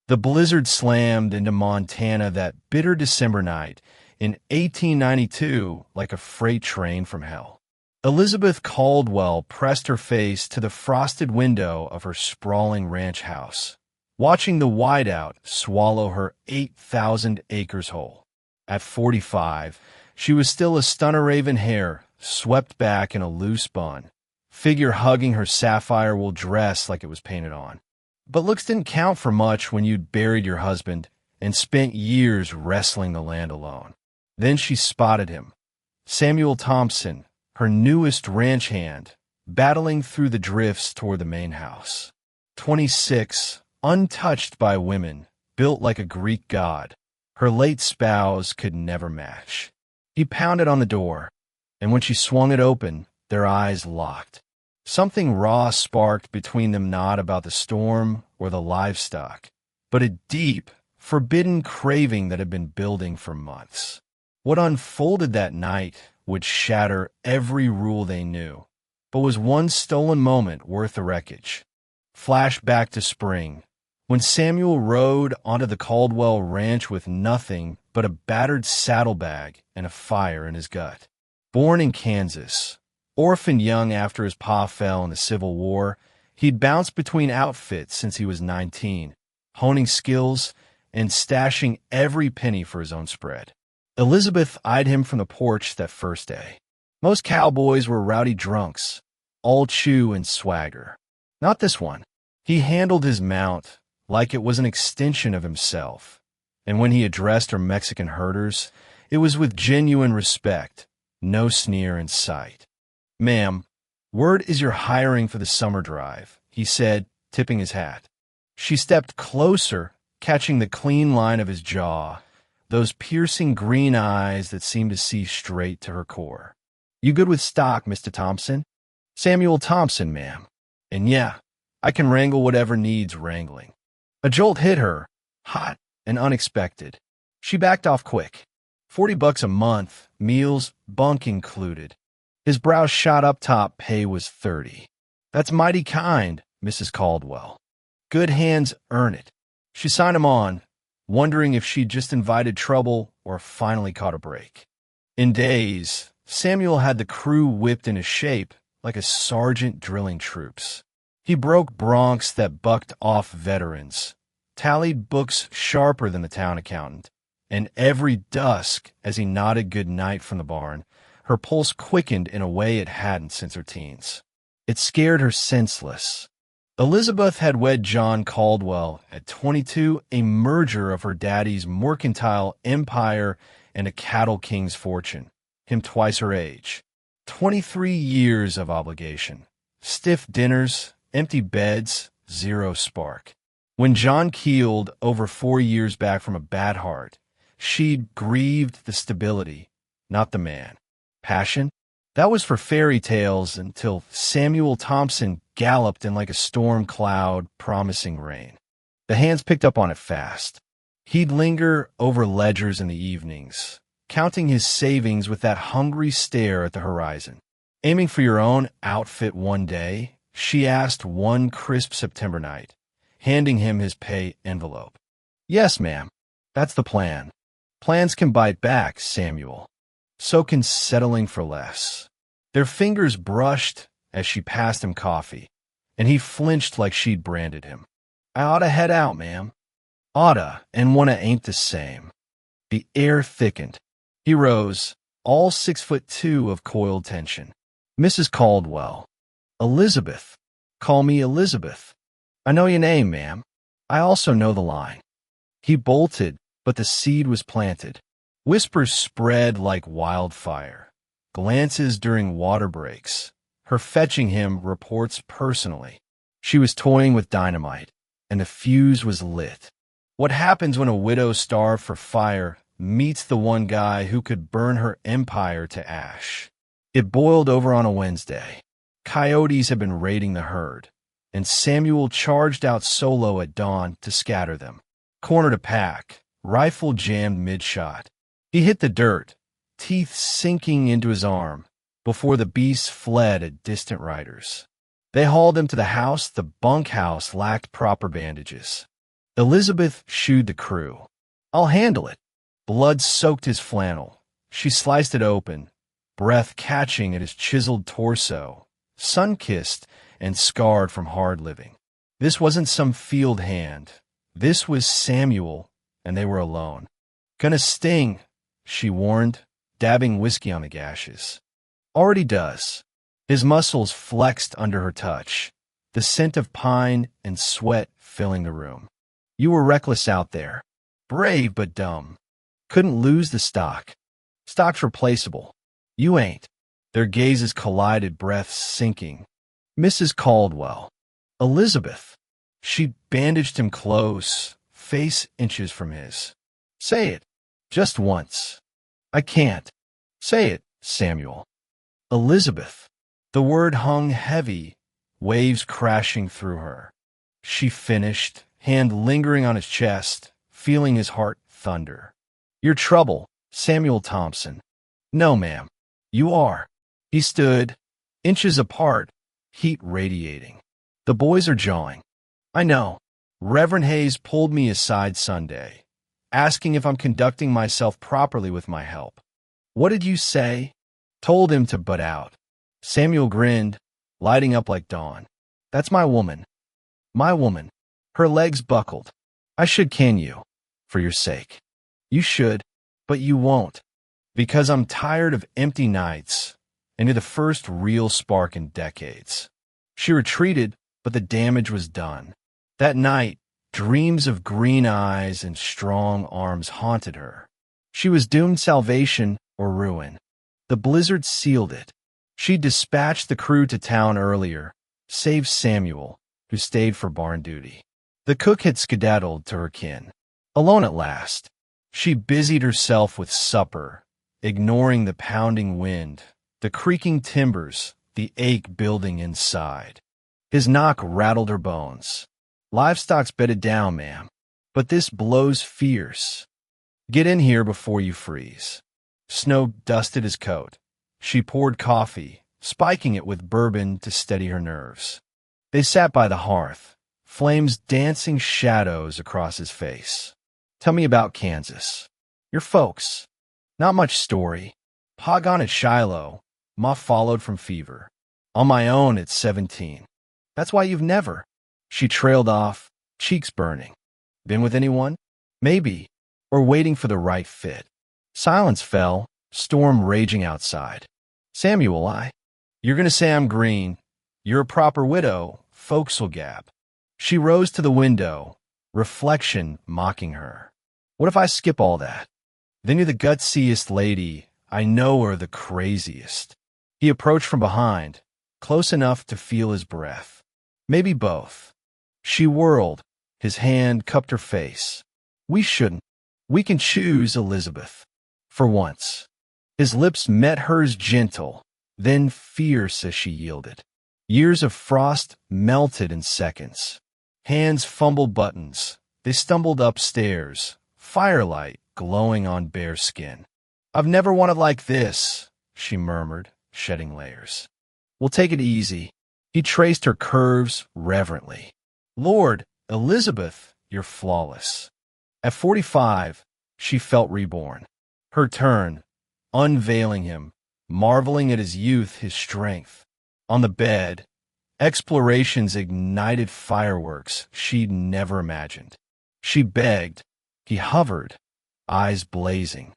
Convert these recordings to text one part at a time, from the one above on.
The blizzard slammed into Montana that bitter December night in 1892 like a freight train from hell. Elizabeth Caldwell pressed her face to the frosted window of her sprawling ranch house, watching the whiteout swallow her 8,000 acres whole. At 45, she was still a stun of raven hair, swept back in a loose bun, figure hugging her sapphire wool dress like it was painted on. But looks didn't count for much when you'd buried your husband and spent years wrestling the land alone. Then she spotted him, Samuel Thompson, her newest ranch hand, battling through the drifts toward the main house. 26, untouched by women, built like a Greek god, her late spouse could never match. He pounded on the door, and when she swung it open, their eyes locked. Something raw sparked between them, not about the storm or the livestock, but a deep, forbidden craving that had been building for months. What unfolded that night would shatter every rule they knew, but was one stolen moment worth the wreckage. Flash back to spring, when Samuel rode onto the Caldwell ranch with nothing but a battered saddlebag and a fire in his gut. Born in Kansas, orphaned young after his pa fell in the Civil War, he'd bounced between outfits since he was 19, honing skills and stashing every penny for his own spread. Elizabeth eyed him from the porch that first day. Most cowboys were rowdy drunks, all chew and swagger. Not this one. He handled his mount like it was an extension of himself, and when he addressed her Mexican herders, it was with genuine respect, no sneer in sight. "Ma'am, word is you're hiring for the summer drive," he said, tipping his hat. She stepped closer, catching the clean line of his jaw, those piercing green eyes that seemed to see straight to her core. "You good with stock, Mr. Thompson?" "Samuel Thompson, ma'am. And yeah, I can wrangle whatever needs wrangling." A jolt hit her, hot and unexpected. She backed off quick. $40 a month, meals, bunk included. His brow shot up top, pay was 30. "That's mighty kind, Mrs. Caldwell. Good hands earn it." She signed him on, wondering if she'd just invited trouble or finally caught a break. In days, Samuel had the crew whipped into shape like a sergeant drilling troops. He broke broncs that bucked off veterans, tallied books sharper than the town accountant, and every dusk, as he nodded good night from the barn, her pulse quickened in a way it hadn't since her teens. It scared her senseless. Elizabeth had wed John Caldwell at 22, a merger of her daddy's mercantile empire and a cattle king's fortune, him twice her age. 23 years of obligation. Stiff dinners, empty beds, zero spark. When John keeled over 4 years back from a bad heart, she'd grieved the stability, not the man. Passion? That was for fairy tales until Samuel Thompson galloped in like a storm cloud promising rain. The hands picked up on it fast. He'd linger over ledgers in the evenings, counting his savings with that hungry stare at the horizon. "Aiming for your own outfit one day?" she asked one crisp September night, handing him his pay envelope. "Yes, ma'am. That's the plan. Plans can bite back, Samuel. So can settling for less." Their fingers brushed as she passed him coffee, and he flinched like she'd branded him. "I oughta head out, ma'am." Oughta and wanna ain't the same. The air thickened. He rose, all 6'2" of coiled tension. "Mrs. Caldwell." "Elizabeth. Call me Elizabeth." "I know your name, ma'am. I also know the line." He bolted, but the seed was planted. Whispers spread like wildfire. Glances during water breaks. Her fetching him reports personally. She was toying with dynamite, and the fuse was lit. What happens when a widow starved for fire meets the one guy who could burn her empire to ash? It boiled over on a Wednesday. Coyotes had been raiding the herd, and Samuel charged out solo at dawn to scatter them. Corner to pack, rifle jammed mid-shot. He hit the dirt, teeth sinking into his arm, before the beasts fled at distant riders. They hauled him to the house. The bunkhouse lacked proper bandages. Elizabeth shooed the crew. I'll handle it. Blood soaked his flannel. She sliced it open, breath catching at his chiseled torso, sun-kissed and scarred from hard living. This wasn't some field hand. This was Samuel, and they were alone. Gonna sting, she warned, dabbing whiskey on the gashes. Already does. His muscles flexed under her touch, the scent of pine and sweat filling the room. You were reckless out there. Brave but dumb. Couldn't lose the stock. Stock's replaceable. You ain't. Their gazes collided, breaths sinking. Mrs. Caldwell. Elizabeth. She bandaged him close, face inches from his. Say it. Just once. I can't. Say it, Samuel. Elizabeth. The word hung heavy, waves crashing through her. She finished, hand lingering on his chest, feeling his heart thunder. Your trouble, Samuel Thompson. No, ma'am. You are. He stood, inches apart, heat radiating. The boys are jawing. I know. Reverend Hayes pulled me aside Sunday, asking if I'm conducting myself properly with my help. What did you say? Told him to butt out. Samuel grinned, lighting up like dawn. That's my woman. My woman. Her legs buckled. I should can you, for your sake. You should, but you won't, because I'm tired of empty nights, and you're the first real spark in decades. She retreated, but the damage was done. That night, dreams of green eyes and strong arms haunted her. She was doomed salvation or ruin. The blizzard sealed it. She dispatched the crew to town earlier, save Samuel, who stayed for barn duty. The cook had skedaddled to her kin. Alone at last, she busied herself with supper, ignoring the pounding wind, the creaking timbers, the ache building inside. His knock rattled her bones. Livestock's bedded down, ma'am, but this blow's fierce. Get in here before you freeze. Snow dusted his coat. She poured coffee, spiking it with bourbon to steady her nerves. They sat by the hearth, flames dancing shadows across his face. Tell me about Kansas. Your folks. Not much story. Pa gone at Shiloh. Ma followed from fever. On my own at 17. That's why you've never. She trailed off, cheeks burning. Been with anyone? Maybe. Or waiting for the right fit. Silence fell, storm raging outside. Samuel, You're gonna say I'm green. You're a proper widow, folks'll gab. She rose to the window, reflection mocking her. What if I skip all that? Then you're the gutsiest lady I know, or the craziest. He approached from behind, close enough to feel his breath. Maybe both. She whirled, his hand cupped her face. We shouldn't. We can choose, Elizabeth. For once. His lips met hers gentle, then fierce as she yielded. Years of frost melted in seconds. Hands fumbled buttons. They stumbled upstairs, firelight glowing on bare skin. I've never wanted like this, she murmured, shedding layers. We'll take it easy. He traced her curves reverently. Lord, Elizabeth, you're flawless. At 45, she felt reborn. Her turn, unveiling him, marveling at his youth, his strength. On the bed, explorations ignited fireworks she'd never imagined. She begged. He hovered, eyes blazing.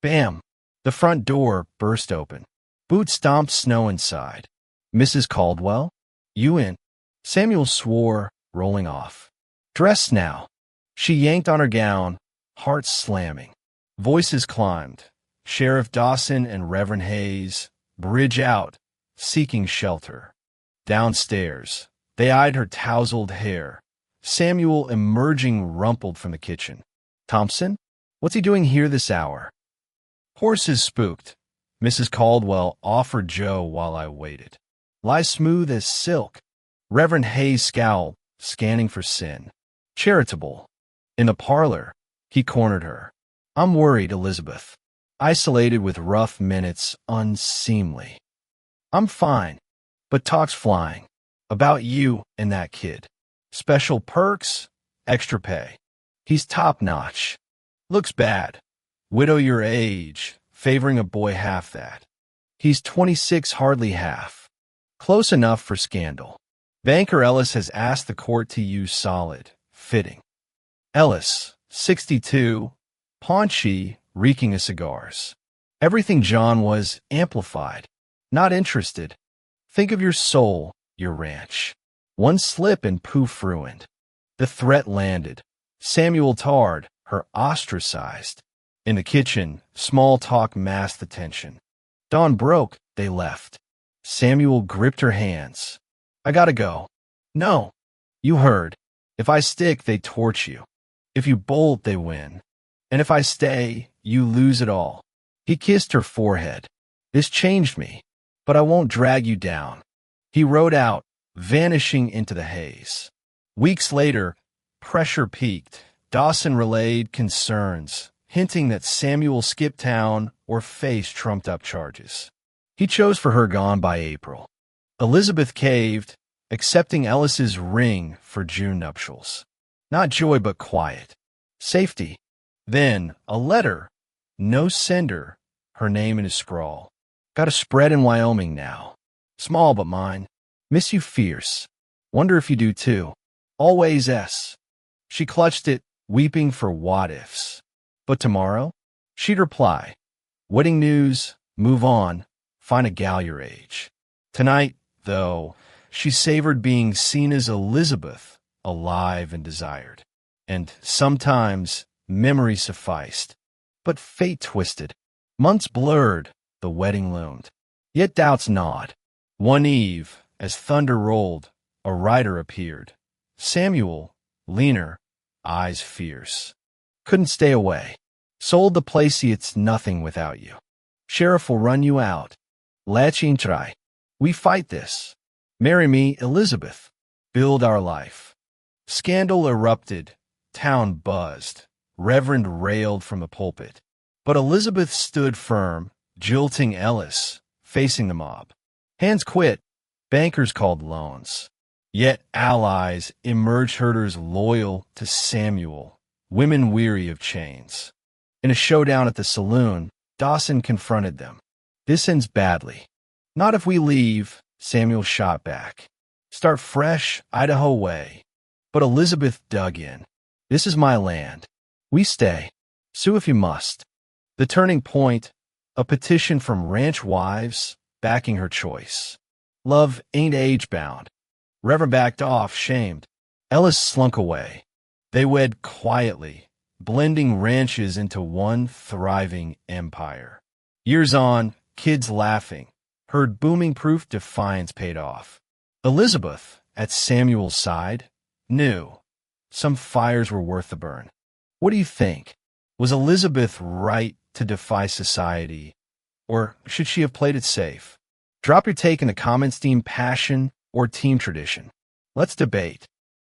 Bam! The front door burst open. Boots stomped snow inside. Mrs. Caldwell? You in? Samuel swore, rolling off. Dress now. She yanked on her gown, heart slamming. Voices climbed. Sheriff Dawson and Reverend Hayes, bridge out, seeking shelter. Downstairs, they eyed her tousled hair. Samuel emerging rumpled from the kitchen. Thompson? What's he doing here this hour? Horses spooked. Mrs. Caldwell offered Joe while I waited. Lie smooth as silk. Reverend Hayes scowled, scanning for sin. Charitable. In the parlor, he cornered her. I'm worried, Elizabeth. Isolated with rough minutes, unseemly. I'm fine, but talk's flying. About you and that kid. Special perks, extra pay. He's top-notch. Looks bad. Widow your age, favoring a boy half that. He's 26, hardly half. Close enough for scandal. Banker Ellis has asked the court to use solid, fitting. Ellis, 62, paunchy, reeking of cigars. Everything John was amplified. Not interested. Think of your soul, your ranch. One slip and poof ruined. The threat landed. Samuel tarred, her ostracized. In the kitchen, small talk masked the tension. Dawn broke, they left. Samuel gripped her hands. I gotta go. No. You heard. If I stick, they torch you. If you bolt, they win. And if I stay, you lose it all. He kissed her forehead. This changed me, but I won't drag you down. He rode out, vanishing into the haze. Weeks later, pressure peaked. Dawson relayed concerns, hinting that Samuel skipped town or faced trumped-up charges. He chose for her gone by April. Elizabeth caved, accepting Ellis's ring for June nuptials. Not joy, but quiet. Safety. Then, a letter. No sender. Her name in a scrawl. Got a spread in Wyoming now. Small, but mine. Miss you fierce. Wonder if you do too. Always S. She clutched it, weeping for what-ifs. But tomorrow? She'd reply. Wedding news, move on, find a gal your age. Tonight, though, she savored being seen as Elizabeth, alive and desired. And sometimes memory sufficed. But fate twisted. Months blurred, the wedding loomed. Yet doubts gnawed. One eve, as thunder rolled, a rider appeared. Samuel, leaner, eyes fierce. Couldn't stay away. Sold the place, it's nothing without you. Sheriff will run you out. Lachin try. We fight this. Marry me, Elizabeth. Build our life. Scandal erupted. Town buzzed. Reverend railed from the pulpit. But Elizabeth stood firm, jilting Ellis, facing the mob. Hands quit. Bankers called loans. Yet allies emerged, herders loyal to Samuel, women weary of chains. In a showdown at the saloon, Dawson confronted them. This ends badly. Not if we leave, Samuel shot back. Start fresh, Idaho way. But Elizabeth dug in. This is my land. We stay. Sue if you must. The turning point, a petition from ranch wives backing her choice. Love ain't age-bound. Reverend backed off, shamed. Ellis slunk away. They wed quietly, blending ranches into one thriving empire. Years on, kids laughing, heard booming proof defiance paid off. Elizabeth, at Samuel's side, knew some fires were worth the burn. What do you think? Was Elizabeth right to defy society, or should she have played it safe? Drop your take in the comments, team passion or team tradition. Let's debate.